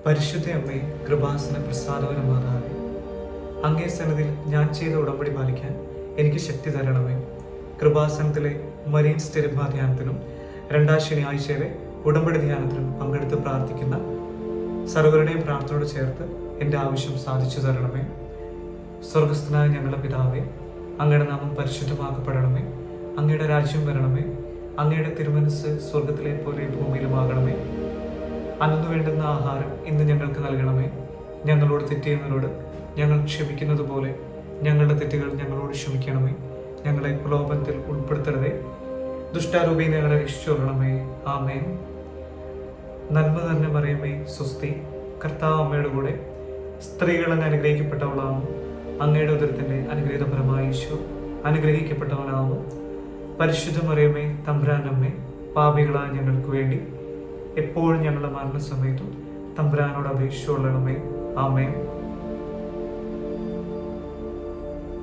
പരിശുദ്ധ അമ്മേ, കൃപാസന പ്രസാദവന മാതാവേ, അങ്ങേ സന്നിധിയിൽ ഞാൻ ചെയ്ത ഉടമ്പടി പാലിക്കാൻ എനിക്ക് ശക്തി തരണമേ. കൃപാസനത്തിലെ മരീൻ സ്ഥിരഭാ ധ്യാനത്തിനും രണ്ടാം ശനിയാഴ്ചയിലെ ഉടമ്പടി ധ്യാനത്തിനും പങ്കെടുത്ത് പ്രാർത്ഥിക്കുന്ന സർവരുടെയും പ്രാർത്ഥനയോട് ചേർത്ത് എൻ്റെ ആവശ്യം സാധിച്ചു തരണമേ. സ്വർഗസ്ഥനായ ഞങ്ങളുടെ പിതാവേ, അങ്ങയുടെ നാമം പരിശുദ്ധമാക്കപ്പെടണമേ. അങ്ങയുടെ രാജ്യം വരണമേ. അങ്ങയുടെ തിരുമനസ് സ്വർഗത്തിലെ പോലെ ഭൂമിയിലുമാകണമേ. അന്നു വേണ്ടുന്ന ആഹാരം ഇന്ന് ഞങ്ങൾക്ക് നൽകണമേ. ഞങ്ങളോട് തെറ്റിയുന്നവരോട് ഞങ്ങൾ ക്ഷമിക്കുന്നത് പോലെ ഞങ്ങളുടെ തെറ്റുകൾ ഞങ്ങളോട് ക്ഷമിക്കണമേ. ഞങ്ങളെ പ്രലോഭനത്തിൽ ഉൾപ്പെടുത്തരുതേ, ദുഷ്ടാരൂപി ഞങ്ങളെ രക്ഷിച്ചുകൊള്ളണമേ. ആമേൻ. നന്മ തന്നെ മറിയമേ, സ്വസ്തി, കർത്താവ് അമ്മയുടെ കൂടെ സ്ത്രീകൾ അങ്ങ് അനുഗ്രഹിക്കപ്പെട്ടവളാവും. അങ്ങയുടെ ഉദരത്തിൻ്റെ അനുഗ്രഹീതപരമായ ഈശോ അനുഗ്രഹിക്കപ്പെട്ടവനാവും. പരിശുദ്ധ മറിയമേ, തമ്പുരാനമ്മേ, പാപികളായ ഞങ്ങൾക്ക് വേണ്ടി എപ്പോഴും ഞങ്ങളുടെ മരണസമയത്തും തമ്പുരാനോട് അപേക്ഷിച്ചുകൊള്ളണമേ. ആമേൻ.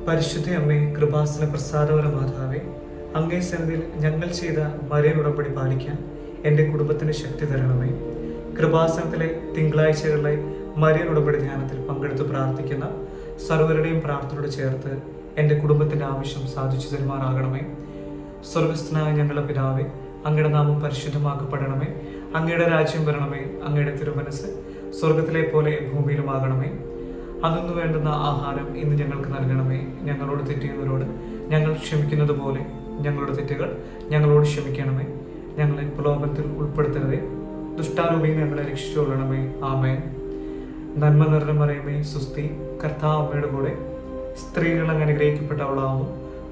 പരിശുദ്ധ അമ്മേ, കൃപാസന പ്രസാദവന മാതാവേ, അങ്ങേ സന്നിധിയിൽ ഞങ്ങൾ ചെയ്ത മരിയൻ ഉടമ്പടി പാലിക്കാൻ എൻ്റെ കുടുംബത്തിന് ശക്തി തരണമേ. കൃപാസനത്തിലെ തിങ്കളാഴ്ചകളിലെ മരിയൻ ഉടമ്പടി ധ്യാനത്തിൽ പങ്കെടുത്ത് പ്രാർത്ഥിക്കുന്ന സർവരുടെയും പ്രാർത്ഥനയോട് ചേർത്ത് എൻ്റെ കുടുംബത്തിൻ്റെ ആവശ്യം സാധിച്ചു തരുമാറാകണമേ. സ്വർഗസ്ഥനായ ഞങ്ങളുടെ പിതാവേ, അങ്ങയുടെ നാമം പരിശുദ്ധമാക്കപ്പെടണമേ. അങ്ങയുടെ രാജ്യം വരണമേ. അങ്ങയുടെ തിരുമനസ് സ്വർഗത്തിലെ പോലെ ഭൂമിയിലുമാകണമേ. അന്നു വേണ്ടുന്ന ആഹാരം ഇന്ന് ഞങ്ങൾക്ക് നൽകണമേ. ഞങ്ങളോട് തെറ്റിയുന്നവരോട് ഞങ്ങൾ ക്ഷമിക്കുന്നത് പോലെ ഞങ്ങളുടെ തെറ്റുകൾ ഞങ്ങളോട് ക്ഷമിക്കണമേ. ഞങ്ങളെ പ്രലോഭനത്തിൽ ഉൾപ്പെടുത്തരുതേ, ദുഷ്ടാരൂപിയിൽ ഞങ്ങളെ രക്ഷിച്ചുകൊള്ളണമേ. ആമേൻ. നന്മ നിറഞ്ഞ മറിയമേ, സ്വസ്തി, കർത്താവ് അമ്മയുടെ കൂടെ സ്ത്രീകൾ അങ്ങ് അനുഗ്രഹിക്കപ്പെട്ടവളാവും.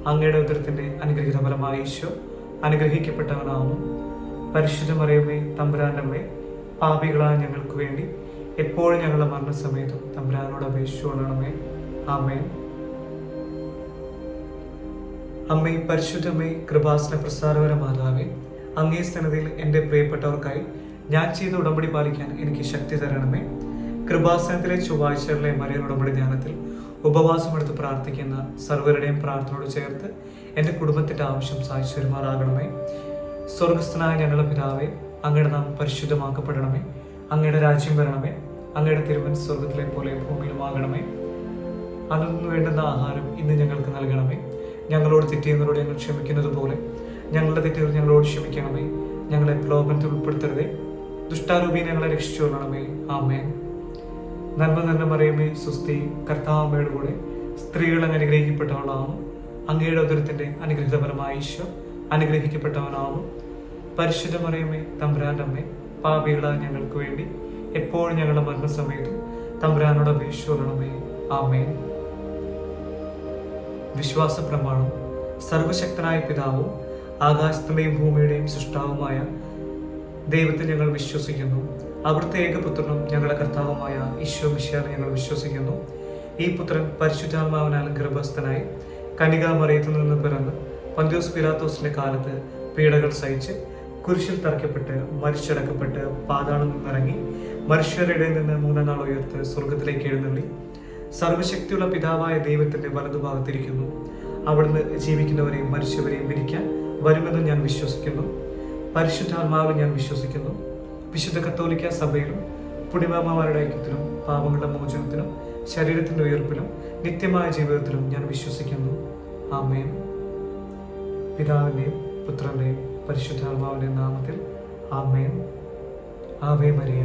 അങ്ങയുടെ ഉദരത്തിൻ്റെ അനുഗ്രഹീതഫലമായ ഈശോ അനുഗ്രഹിക്കപ്പെട്ടവനാവും. പരിശുദ്ധ മറിയമേ, തമ്പുരാൻ്റെ അമ്മേ, പാപികളായ ഞങ്ങൾക്ക് വേണ്ടി എപ്പോഴും ഞങ്ങളുടെ മരണസമയത്തും തമ്പുരാനോട് അപേക്ഷിച്ചുകൊള്ളണമേ. ആമേൻ. അമ്മേ, പരിശുദ്ധമേ, കൃപാസന പ്രസാദവന മാതാവേ, അങ്ങേ സന്നിധിയിൽ എൻ്റെ പ്രിയപ്പെട്ടവർക്കായി ഞാൻ ചെയ്ത ഉടമ്പടി പാലിക്കാൻ എനിക്ക് ശക്തി തരണമേ. കൃപാസനത്തിലെ ചൊവ്വാഴ്ചകളിലെ മരിയൻ ഉടമ്പടി ധ്യാനത്തിൽ ഉപവാസമെടുത്ത് പ്രാർത്ഥിക്കുന്ന സർവരുടെയും പ്രാർത്ഥനയോട് ചേർത്ത് എൻ്റെ കുടുംബത്തിൻ്റെ ആവശ്യം സാധിച്ചു വരുമാറാകണമേ. സ്വർഗസ്ഥനായ ഞങ്ങളുടെ പിതാവേ, അങ്ങയുടെ നാമം പരിശുദ്ധമാക്കപ്പെടണമേ. അങ്ങയുടെ രാജ്യം വരണമേ. അങ്ങയുടെ തിരുമനസ് സ്വർഗത്തിലെ പോലെ ഭൂമിയിലുമാകണമേ. അന്നു വേണ്ടുന്ന ആഹാരം ഇന്ന് ഞങ്ങൾക്ക് നൽകണമേ. ഞങ്ങളോട് തെറ്റിയുന്നവരോട് ഞങ്ങൾ ക്ഷമിക്കുന്നത് പോലെ ഞങ്ങളുടെ തെറ്റുകൾ ഞങ്ങളോട് ക്ഷമിക്കണമേ. ഞങ്ങളെ പ്രലോഭനത്തിൽ ഉൾപ്പെടുത്തരുതേ, ദുഷ്ടാരൂപി ഞങ്ങളെ രക്ഷിച്ചുകൊള്ളണമേ. ആമേൻ. നന്മ നിറഞ്ഞ മറിയമേ, സ്വസ്തി, കർത്താവ് അമ്മയുടെ കൂടെ സ്ത്രീകൾ അങ്ങ് അനുഗ്രഹിക്കപ്പെട്ടവളാവും. അങ്ങയുടെ ഉദരത്തിൻ്റെ അനുഗ്രഹീതപരമായ ഈശോ അനുഗ്രഹിക്കപ്പെട്ടവനാവും. പരിശുദ്ധ മറിയമേ, തമ്പുരാൻ്റെ അമ്മേ, പാപികളായ ഞങ്ങൾക്ക് വേണ്ടി എപ്പോഴും ഞങ്ങളുടെ മരണസമയത്തും തമ്പുരാനോട് അപേക്ഷിച്ചുകൊള്ളണമേ. ആമേൻ. വിശ്വാസ പ്രമാണം. സർവശക്തനായ പിതാവും ആകാശത്തിൻ്റെയും ഭൂമിയുടെയും സൃഷ്ടാവുമായ ദൈവത്തെ ഞങ്ങൾ വിശ്വസിക്കുന്നു. അവിടുത്തെ ഏകപുത്രനും ഞങ്ങളുടെ കർത്താവുമായ ഈശോ മിശിഹായെ ഞങ്ങൾ വിശ്വസിക്കുന്നു. ഈ പുത്രൻ പരിശുദ്ധാത്മാവിനാൽ ഗർഭസ്ഥനായി കന്യകാമറിയത്തിൽ നിന്ന് പിറന്ന് പന്തിയോസ് പിലാത്തോസിന്റെ കാലത്ത് പീഡകൾ സഹിച്ച് കുരിശിൽ തറയ്ക്കപ്പെട്ട് മരിച്ചടക്കപ്പെട്ട് പാതാളം നിന്നിറങ്ങി മനുഷ്യരുടെ ഇടയിൽ നിന്ന് മൂന്നാം നാൾ ഉയർത്ത് സ്വർഗത്തിലേക്ക് എഴുന്നള്ളി സർവശക്തിയുള്ള പിതാവായ ദൈവത്തിന്റെ വലതുഭാഗത്തിരിക്കുന്നു. അവിടുന്ന് ജീവിക്കുന്നവരെയും മരിച്ചവരെയും വിധിക്കാൻ വരുമെന്ന് ഞാൻ വിശ്വസിക്കുന്നു. പരിശുദ്ധാത്മാവിൽ ഞാൻ വിശ്വസിക്കുന്നു. വിശുദ്ധ കത്തോലിക്ക സഭയിലും പുണ്യമാന്മാരുടെ ഐക്യത്തിലും പാപങ്ങളുടെ മോചനത്തിലും ശരീരത്തിന്റെ ഉയർപ്പിലും നിത്യമായ ജീവിതത്തിലും ഞാൻ വിശ്വസിക്കുന്നു. ആമേൻ. പിതാവിൻ്റെയും പുത്രൻ്റെയും പരിശുദ്ധാത്മാവിൻ്റെ നാമത്തിൽ ആമേൻ. Ave Maria.